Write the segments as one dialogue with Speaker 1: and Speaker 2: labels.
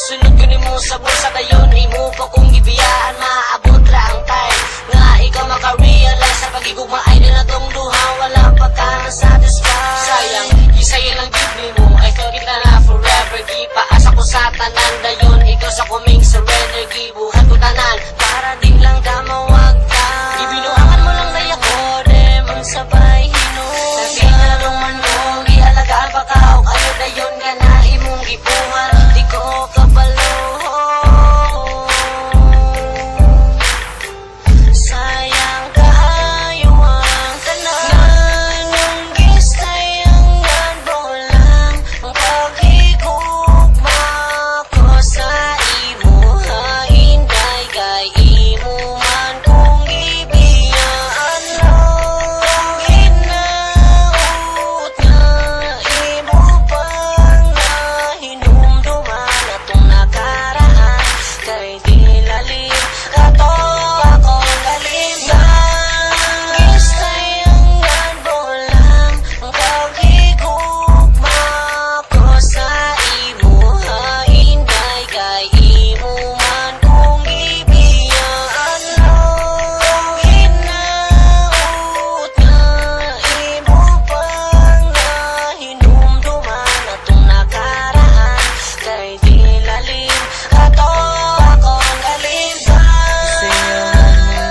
Speaker 1: Sunod ko ni mo sa bulsa dayon, imo pa kong gibiyaan, maabot ra ang time nga ikaw maka-realize sa pagigugma ay na natong duha, wala pa ka na satisfied. Sayang, isayin lang gibli mo, I thought kita na forever. Gipaasa ko sa tanan dayon, ikaw sa kuming surrender. Gibuhat ko tanan, para di lang damawag ka. Ibinuangan mo lang daya ko, dem ang sabay hinog. Naginalong man mo, gialagaan pa ka, o kayo dayon ka na imong gibuhat. Di ko kabalo, sayang kaayo ang tanan. Ang gisayangan mo lang ang paghigugma ko sa imo. Hainday kay imo man kung gibiyaan lang. Hinaut nga imo pang nahinumduman atong nakaraan. Kay di lalim kato akong galim na. Gisayangan mo lang ang paghigugma ko sa imo. Hainday kay imo man kung gibiyaan lang. Hinaut nga imo pang nahinumduman atong nakaraan. Kay di lalim kato akong galim na.
Speaker 2: Sayangan mo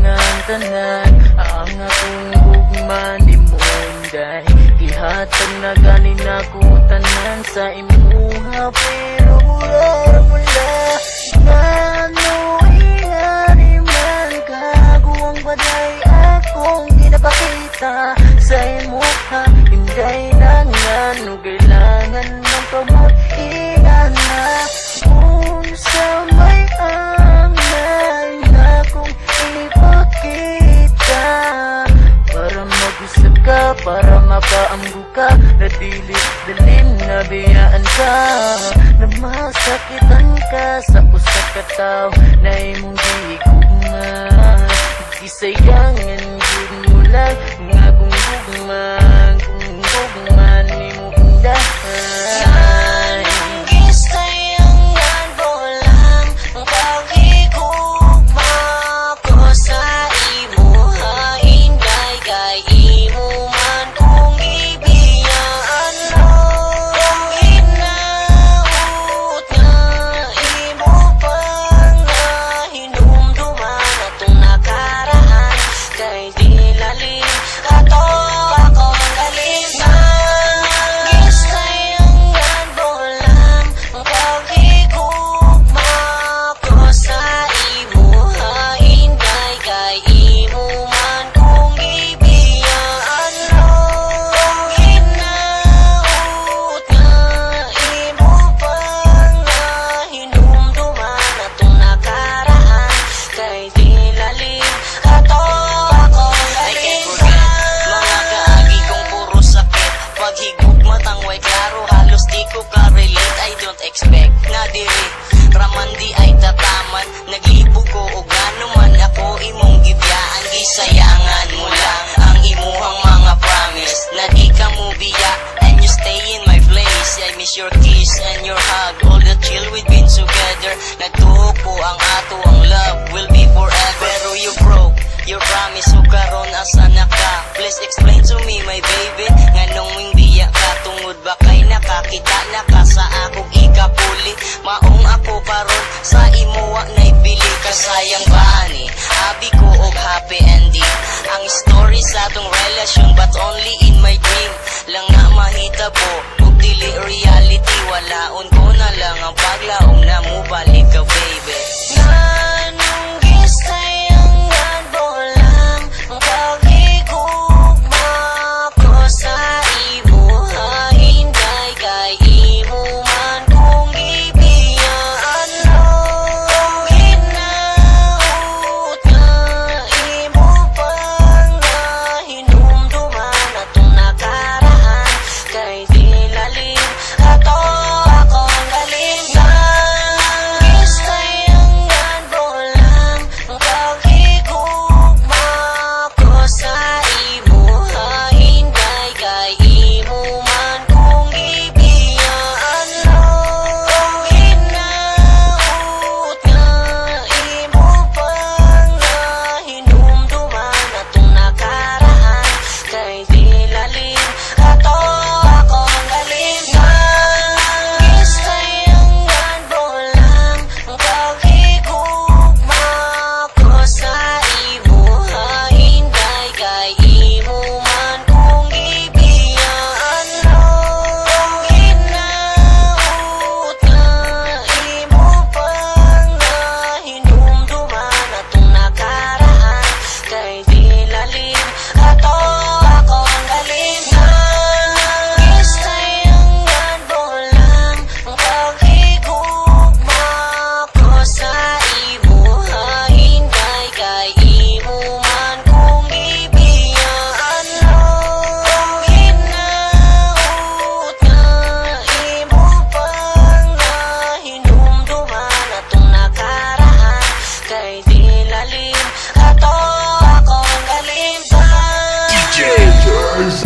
Speaker 2: lang ang tanan, ang akong gugman di mo unday. Gihatag na ganin ako tanan sa imuha, pero mura mula manuhingan man kaguwang baday akong ginapakita sa imuha. Hinday lang yan, no kailangan ng pamahingan na unsa may angay na kung ipakita. Para mag-usap ka, para mapaamgo ka, na dilit dalim na biyaan ka, na masakitan ka sa usak ka tao na imong gigugman. Gisayangan yun mo lang nga kung gugman ni mo undahan.
Speaker 1: Gisayangan mo lang ang paghigugma ko sa imo. Hainday kay imo man kung gibiyaan lang. Hinaut nga imo pang nahinumduman atong nakaraan. Kay di lalim kato akong galim na. Gisayangan mo lang ang paghigugma ko sa imo. Hainday kay imo man kung gibiyaan lang. Hinaut nga imo pang nahinumduman atong nakaraan. Kay di lalim kato akong galim na. Mga kaagi kong puro sakit, paghigugma tangway klaro, halos di ko ka-relate. I don't expect na diri raman di ay tataman. Naglibog ko o gano man ako imong gibiyaan. Gisayangan mo lang ang imuhang mga promise, na di ka mo biya and you stay in my place. I miss your kiss and your hug, all the chill we've been together. Nagtuho ko ang ato ang love will be forever. Pero you broke your promise, so karon asa na ka? Please explain to me my baby, nganong wing biya ka? Tungod ba kay nakakita na ka sa akong ikapuli? Maong ako karon sa imuwa na ibili ka. Sayang ba ani abi ko og happy ending ang story sa atong relasyon, but only in my dream lang na mahitabo ug dili reality. Walaon ko na lang ang paglaom na mo balik ka baby. Nganong gisayangan mo lang ang paghigugma ko sa imo. Hainday kay imo man kung gibiyaan lang. Hinaut nga imo pang nahinumduman atong nakaraan. Kay di lalim kato
Speaker 3: guys.